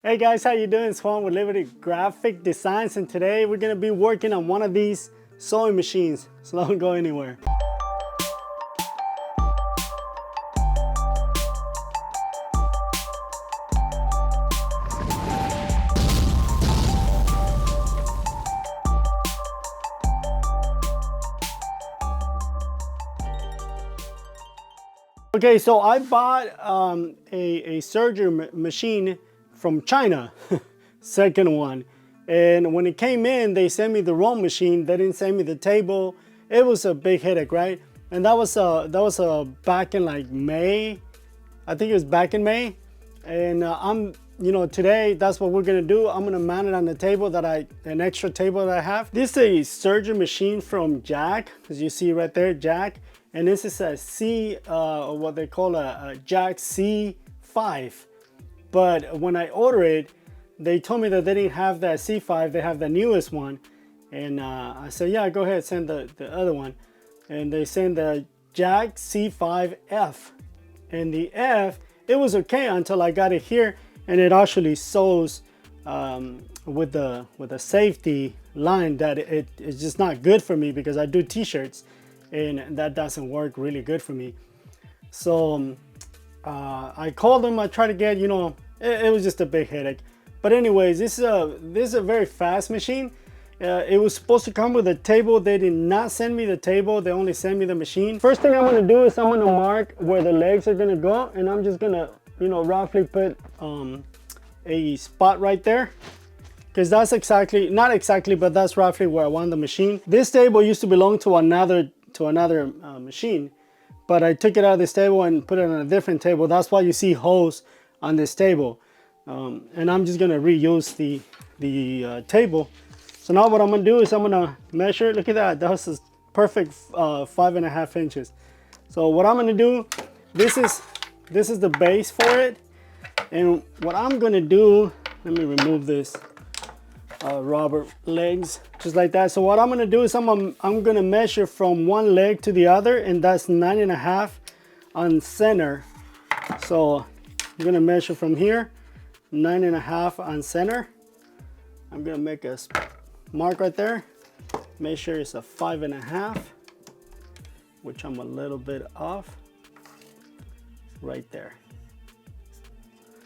Hey guys, how you doing? It's Juan with Liberty Graphic Designs, and today we're gonna be working on one of these sewing machines, so don't go anywhere. Okay, so I bought a Serger machine from China, second one. And when it came in, they sent me the wrong machine. They didn't send me the table. It was a big headache, right? And that was back in like May. I think it was back in May. And today that's what we're gonna do. I'm gonna mount it on the table an extra table that I have. This is a Serger machine from Jack, as you see right there, Jack. And this is a what they call a Jack C5. But when I ordered it, they told me that they didn't have that C5, they have the newest one. And I said, yeah, go ahead, send the other one. And they sent the Jack C5F. And the F, it was okay until I got it here, and it actually sews with the safety line that it's just not good for me because I do t-shirts and that doesn't work really good for me. So I called them. I tried to get, it was just a big headache. But anyways, this is a very fast machine. It was supposed to come with a table. They did not send me the table. They only sent me the machine. First thing I'm gonna do is I'm gonna mark where the legs are gonna go, and I'm just gonna, roughly put a spot right there, because that's not exactly, but that's roughly where I want the machine. This table used to belong to another machine, but I took it out of this table and put it on a different table. That's why you see holes on this table. And I'm just gonna reuse the table. So now what I'm gonna do is I'm gonna measure. Look at that, that's a perfect 5.5 inches. So what I'm gonna do, this is the base for it. And what I'm gonna do, let me remove this rubber legs, just like that. So what I'm gonna do is I'm gonna measure from one leg to the other, and that's 9.5 on center. So I'm gonna measure from here, 9.5 on center. I'm gonna make a mark right there. Make sure it's a 5.5, which I'm a little bit off. Right there.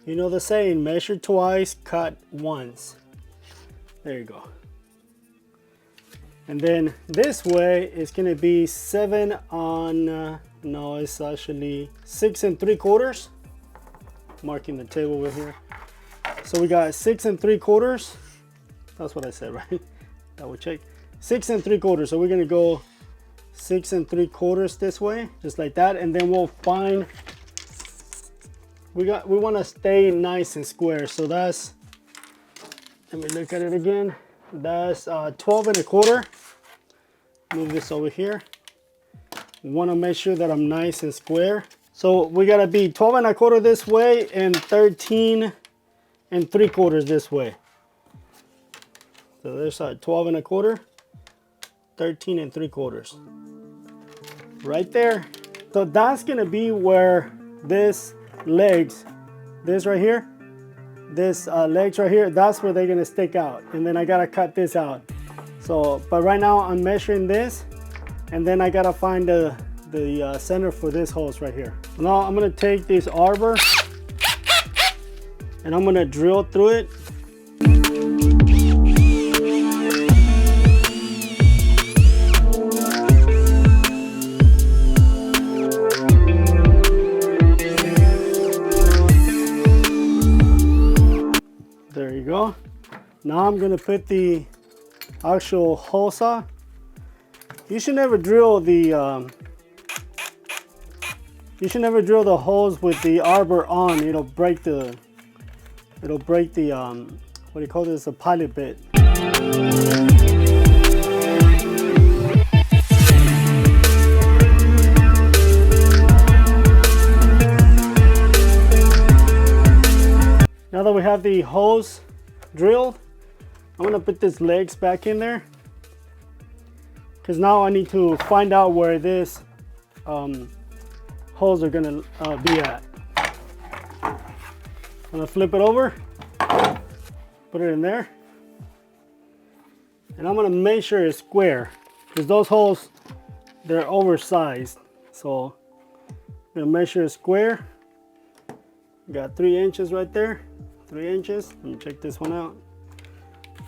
You know the saying, measure twice, cut once. There you go. And then this way it's gonna be 7 on, no, it's actually 6 3/4. Marking the table over here. So we got 6 3/4. That's what I said, right? Double check. 6 3/4. So we're gonna go 6 3/4 this way, just like that. And then we'll find, we want to stay nice and square. So that's, let me look at it again. That's 12 1/4. Move this over here. Want to make sure that I'm nice and square. So we gotta be 12 1/4 this way and 13 3/4 this way. So there's 12 1/4, 13 3/4. Right there. So that's gonna be where this legs, this right here, this legs right here, that's where they're gonna stick out. And then I gotta cut this out. So, but right now I'm measuring this, and then I gotta find the center for this hose right here. Now I'm gonna take this arbor and I'm gonna drill through it. There you go. Now I'm gonna put the actual hole saw. You should never drill the holes with the arbor on. It'll break the what do you call this, a pilot bit. Now that we have the holes drilled, I'm gonna put these legs back in there, because now I need to find out where this holes are gonna be at. I'm gonna flip it over. Put it in there. And I'm gonna make sure it's square, because those holes, they're oversized. So I'm gonna measure it square. Got 3 inches right there. 3 inches. Let me check this one out.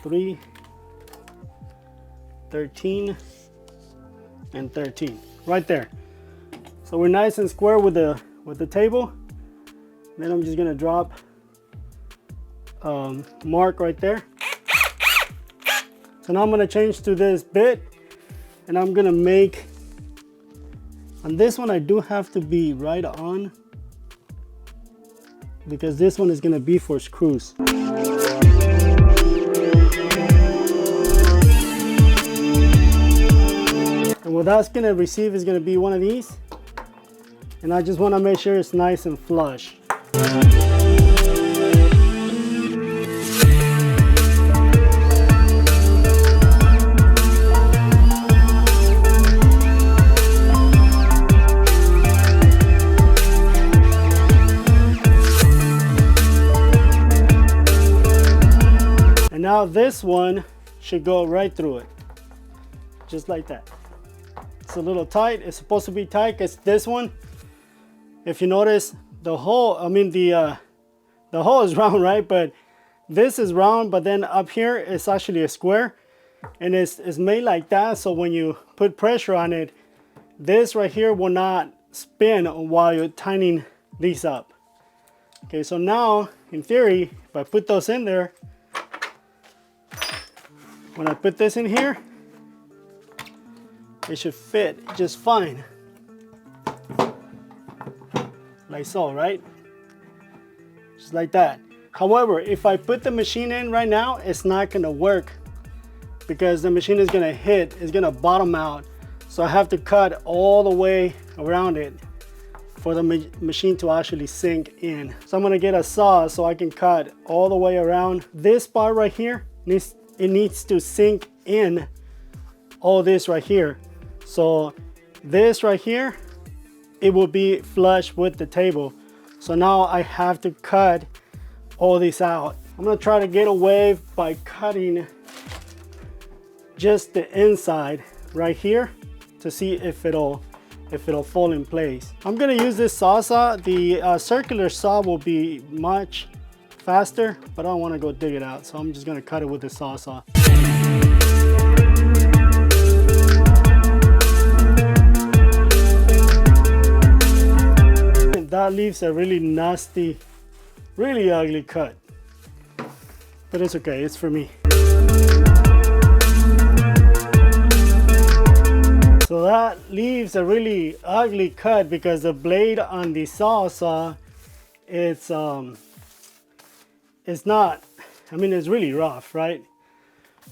3, 13, and 13. Right there. So we're nice and square with the table. Then I'm just gonna drop mark right there. So now I'm gonna change to this bit, and I'm gonna make, on this one I do have to be right on, because this one is gonna be for screws. And what that's gonna receive is gonna be one of these, and I just wanna make sure it's nice and flush. Now this one should go right through it, just like that. It's a little tight. It's supposed to be tight because this one, if you notice, the hole, I mean the hole is round, right? But this is round, but then up here it's actually a square, and it's made like that. So when you put pressure on it, this right here will not spin while you're tightening these up. Okay, so now in theory, if I put those in there, when I put this in here, it should fit just fine. Like so, right? Just like that. However, if I put the machine in right now, it's not gonna work, because the machine is gonna hit, it's gonna bottom out. So I have to cut all the way around it for the machine to actually sink in. So I'm gonna get a saw so I can cut all the way around. This part right here needs to sink in all this right here. So this right here, it will be flush with the table. So now I have to cut all this out. I'm gonna try to get away by cutting just the inside right here to see if it'll fall in place. I'm gonna use this saw. The circular saw will be much faster, but I don't want to go dig it out, so I'm just going to cut it with the saw. That leaves a really nasty, really ugly cut, but it's okay, it's for me. So that leaves a really ugly cut because the blade on the saw, it's not, I mean, it's really rough, right?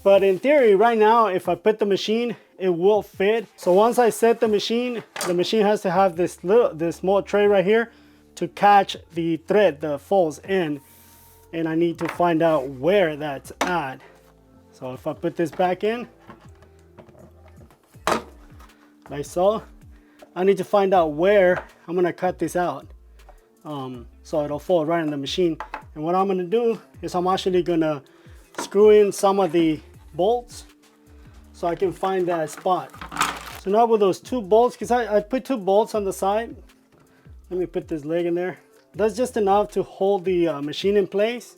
But in theory, right now, if I put the machine, it will fit. So once I set the machine has to have this small tray right here to catch the thread that falls in. And I need to find out where that's at. So if I put this back in, like so, I need to find out where I'm gonna cut this out. So it'll fall right in the machine. And what I'm gonna do is I'm actually gonna screw in some of the bolts so I can find that spot. So now with those 2 bolts, because I put 2 bolts on the side. Let me put this leg in there. That's just enough to hold the machine in place.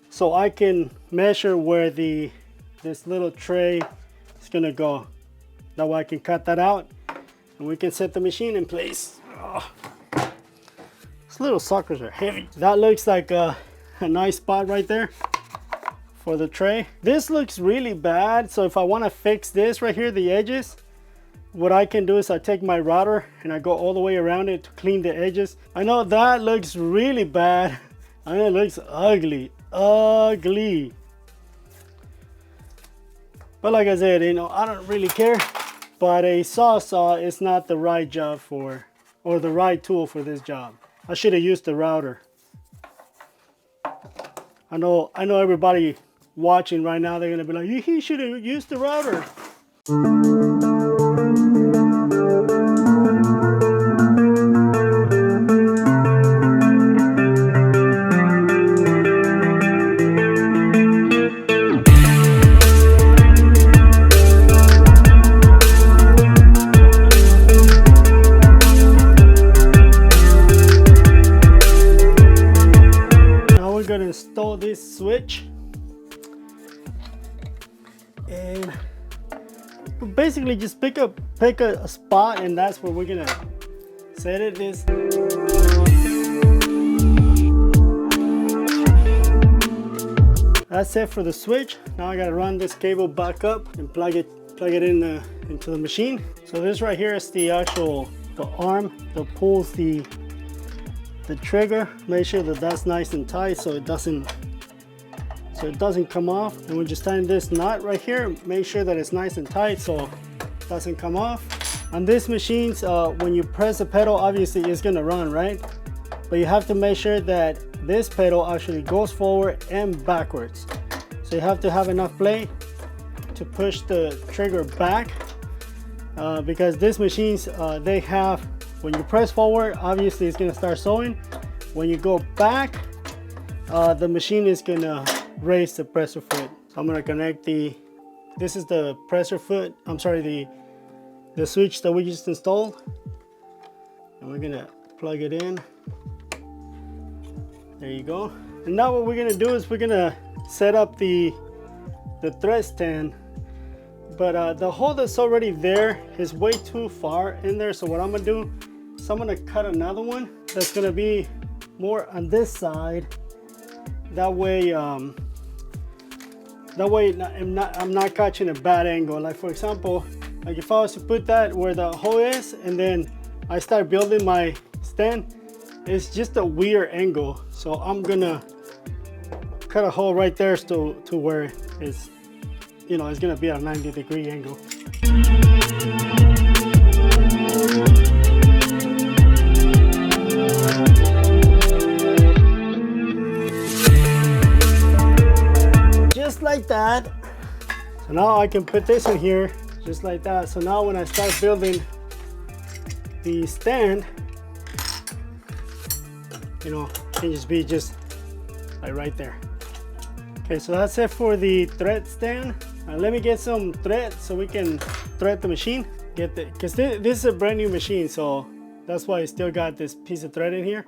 So I can measure where this little tray is gonna go. That way I can cut that out and we can set the machine in place. Oh. These little suckers are heavy. That looks like a nice spot right there for the tray. This looks really bad, so if I want to fix this right here, the edges, what I can do is I take my router and I go all the way around it to clean the edges. I know that looks really bad. I mean, it looks ugly. But like I said, you know, I don't really care. But a saw is not the right job for, or the right tool for this job. I should have used the router. I know everybody watching right now, they're gonna be like, he should have used the router. we're gonna install this switch, and basically just pick a spot, and that's where we're gonna set it. That's it for the switch. Now I gotta run this cable back up and plug it in into the machine. So this right here is the arm that pulls the trigger. Make sure that that's nice and tight so it doesn't come off. And we're just tying this knot right here. Make sure that it's nice and tight so it doesn't come off. On these machines, when you press the pedal, obviously it's gonna run, right? But you have to make sure that this pedal actually goes forward and backwards. So you have to have enough play to push the trigger back, because these machines, they have, when you press forward, obviously it's gonna start sewing. When you go back, the machine is gonna raise the presser foot. So I'm gonna connect this is the presser foot, I'm sorry, the switch that we just installed. And we're gonna plug it in. There you go. And now what we're gonna do is we're gonna set up the thread stand. But the hole that's already there is way too far in there. So what I'm gonna do is I'm gonna cut another one that's gonna be more on this side. That way I'm not catching a bad angle. Like for example, like if I was to put that where the hole is and then I start building my stand, it's just a weird angle. So I'm gonna cut a hole right there to where it's, you know, it's gonna be a 90-degree angle. Just like that. So now I can put this in here just like that. So now when I start building the stand, you know, it can just be just like right there. Okay, so that's it for the thread stand. Let me get some thread so we can thread the machine. Because this is a brand new machine, so that's why I still got this piece of thread in here.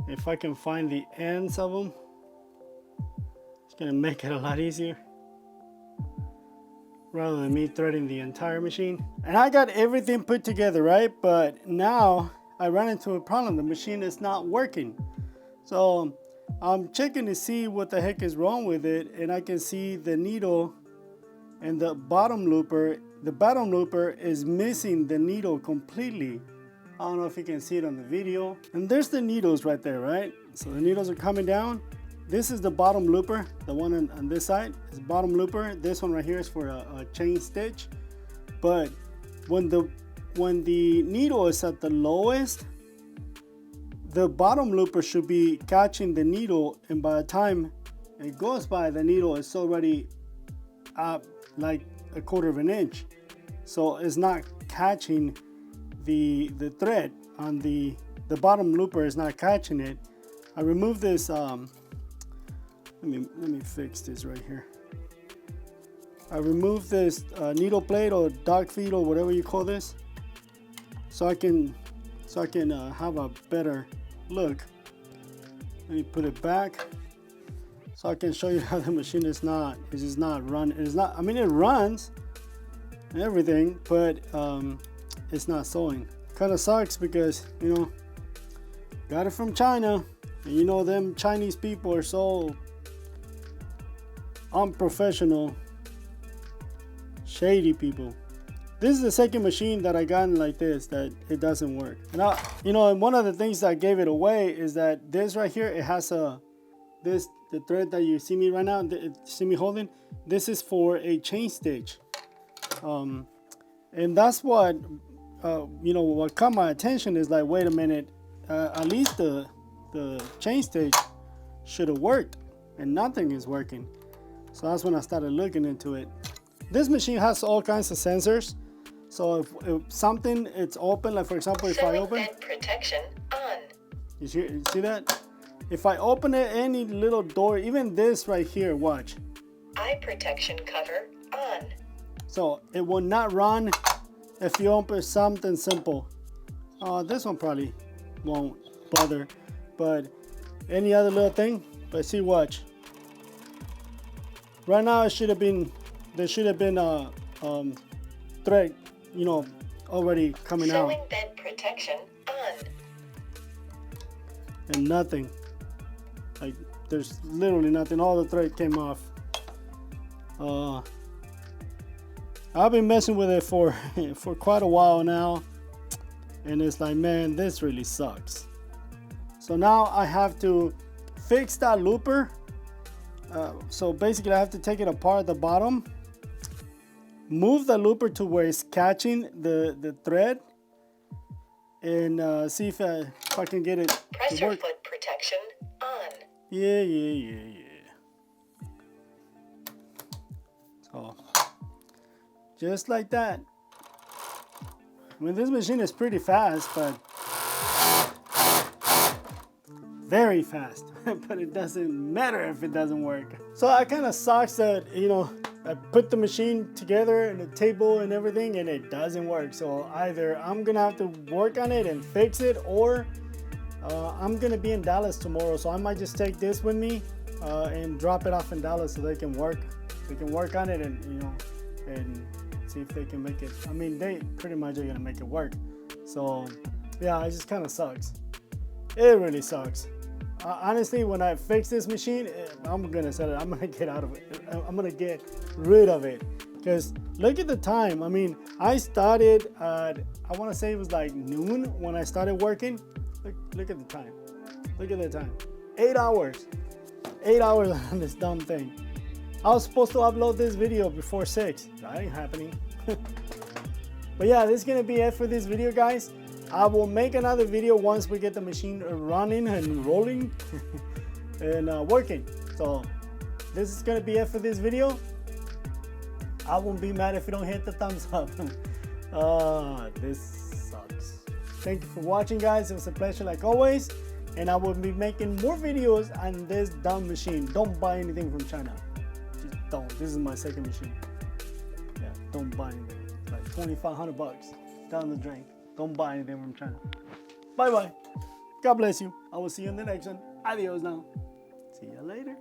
If I can find the ends of them, it's gonna make it a lot easier rather than me threading the entire machine. And I got everything put together, right? But now I ran into a problem. The machine is not working. So I'm checking to see what the heck is wrong with it, and I can see the needle and the bottom looper. The bottom looper is missing the needle completely. I don't know if you can see it on the video. And there's the needles right there, right? So the needles are coming down. This is the bottom looper. The one on this side is bottom looper. This one right here is for a chain stitch. But when the needle is at the lowest, the bottom looper should be catching the needle, and by the time it goes by, the needle is already up like 1/4 inch. So it's not catching the thread on the bottom looper is not catching it. I removed this, let me fix this right here. I removed this needle plate or dog feed or whatever you call this, so I can have a better look. Let me put it back so I can show you how the machine is just not running. It's not, I mean, it runs and everything, but it's not sewing. Kind of sucks because, you know, got it from China, and you know them Chinese people are so unprofessional, shady people. This is the second machine that I got like this that it doesn't work. And you know, and one of the things that gave it away is that this right here, it has the thread that you see me right now, see me holding, this is for a chain stitch. And that's what, you know, what caught my attention is like, wait a minute, at least the chain stitch should have worked, and nothing is working. So that's when I started looking into it. This machine has all kinds of sensors. So if something it's open, like for example, if I open protection on. You see that? If I open it, any little door, even this right here, watch. Eye protection cover on. So it will not run if you open something simple. This one probably won't bother, but any other little thing. But see, watch. Right now, there should have been a thread, you know, already coming out. Showing bed protection on. And nothing. Like, there's literally nothing. All the thread came off. I've been messing with it for quite a while now, and it's like, man, this really sucks. So now I have to fix that looper. So basically I have to take it apart at the bottom, move the looper to where it's catching the thread, and see if I can get it Press to your work. foot protection on. Yeah. So just like that. I mean, this machine is pretty fast, but very fast. But it doesn't matter if it doesn't work. So it kind of sucks that, you know, I put the machine together and the table and everything, and it doesn't work. So either I'm gonna have to work on it and fix it, or I'm gonna be in Dallas tomorrow, so I might just take this with me and drop it off in Dallas so they can work on it, and you know, and see if they can make it. I mean, they pretty much are gonna make it work. So yeah, it just kind of sucks. It really sucks. Honestly, when I fix this machine, I'm gonna sell it. I'm gonna get out of it. I'm gonna get rid of it. Because look at the time. I mean, I started at, I want to say it was like noon when I started working. Look at the time. Look at the time. 8 hours. 8 hours on this dumb thing. I was supposed to upload this video before 6. That ain't happening. But yeah, this is gonna be it for this video, guys. I will make another video once we get the machine running and rolling and working. So this is gonna be it for this video. I won't be mad if you don't hit the thumbs up. This sucks. Thank you for watching, guys. It was a pleasure like always, and I will be making more videos on this dumb machine. Don't buy anything from China. Just don't. This is my second machine. Yeah, don't buy anything. It's like 2,500 bucks down the drain. Don't buy anything from China. Bye bye. God bless you. I will see you in the next one. Adios now. See you later.